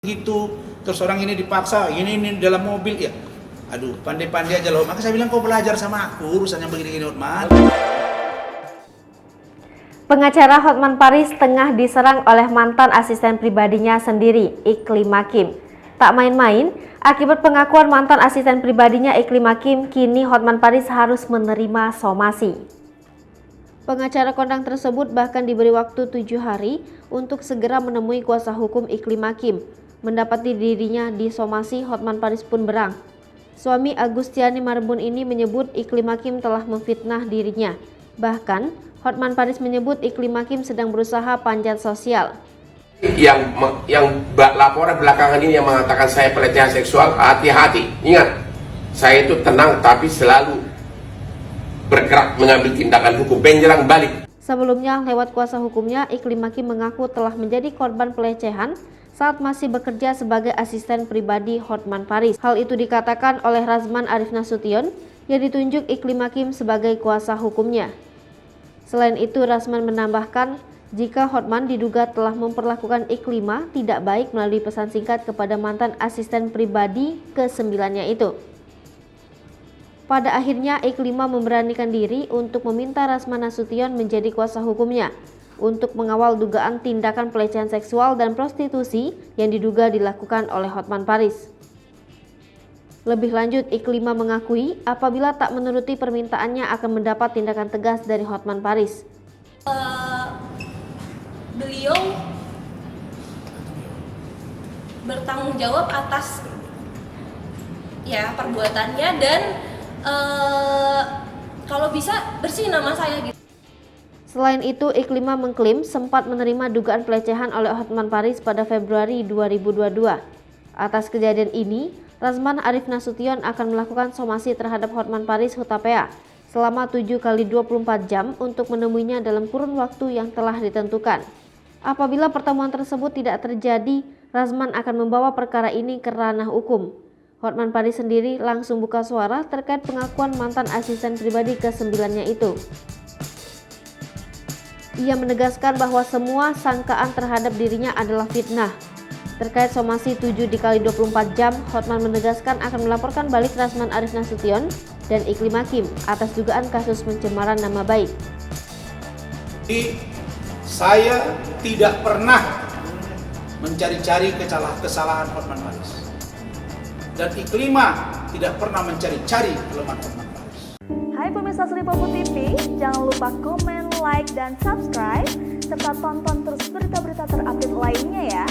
Gitu, terus orang ini dipaksa, ini dalam mobil ya. Aduh, pandai-pandai aja loh. Maka saya bilang kau belajar sama aku, urusan yang begini-gini Hotman. Pengacara Hotman Paris tengah diserang oleh mantan asisten pribadinya sendiri, Iklim Hakim. Tak main-main, akibat pengakuan mantan asisten pribadinya Iklim Hakim, kini Hotman Paris harus menerima somasi. Pengacara kondang tersebut bahkan diberi waktu 7 hari untuk segera menemui kuasa hukum Iklim Hakim. Mendapati dirinya disomasi, Hotman Paris pun berang. Suami Agustiani Marbun ini menyebut Iklim Hakim telah memfitnah dirinya. Bahkan, Hotman Paris menyebut Iklim Hakim sedang berusaha panjat sosial. Yang laporan belakangan ini yang mengatakan saya pelecehan seksual, hati-hati. Ingat, saya itu tenang tapi selalu bergerak mengambil tindakan hukum, menyerang balik. Sebelumnya, lewat kuasa hukumnya, Iklim Hakim mengaku telah menjadi korban pelecehan saat masih bekerja sebagai asisten pribadi Hotman Paris. Hal itu dikatakan oleh Razman Arif Nasution yang ditunjuk Iklim Hakim sebagai kuasa hukumnya. Selain itu, Razman menambahkan jika Hotman diduga telah memperlakukan Iklima tidak baik melalui pesan singkat kepada mantan asisten pribadi ke-9-nya itu. Pada akhirnya, Iklima memberanikan diri untuk meminta Razman Nasution menjadi kuasa hukumnya untuk mengawal dugaan tindakan pelecehan seksual dan prostitusi yang diduga dilakukan oleh Hotman Paris. Lebih lanjut, Iklima mengakui apabila tak menuruti permintaannya akan mendapat tindakan tegas dari Hotman Paris. Beliau bertanggung jawab atas perbuatannya dan kalau bisa bersih nama saya gitu. Selain itu, Iklima mengklaim sempat menerima dugaan pelecehan oleh Hotman Paris pada Februari 2022. Atas kejadian ini, Razman Arif Nasution akan melakukan somasi terhadap Hotman Paris Hutapea selama 7 kali 24 jam untuk menemuinya dalam kurun waktu yang telah ditentukan. Apabila pertemuan tersebut tidak terjadi, Razman akan membawa perkara ini ke ranah hukum. Hotman Paris sendiri langsung buka suara terkait pengakuan mantan asisten pribadi ke-9-nya itu. Ia menegaskan bahwa semua sangkaan terhadap dirinya adalah fitnah. Terkait somasi 7 dikali 24 jam, Hotman menegaskan akan melaporkan balik Razman Arif Nasution dan Iklim Hakim atas dugaan kasus pencemaran nama baik. Saya tidak pernah mencari-cari kesalahan Hotman Paris. Dan Iklima tidak pernah mencari-cari kelemahan Hotman Paris. Hai pemirsa Sri Popo TV, jangan lupa komen, like, dan subscribe, serta tonton terus berita-berita terupdate lainnya ya.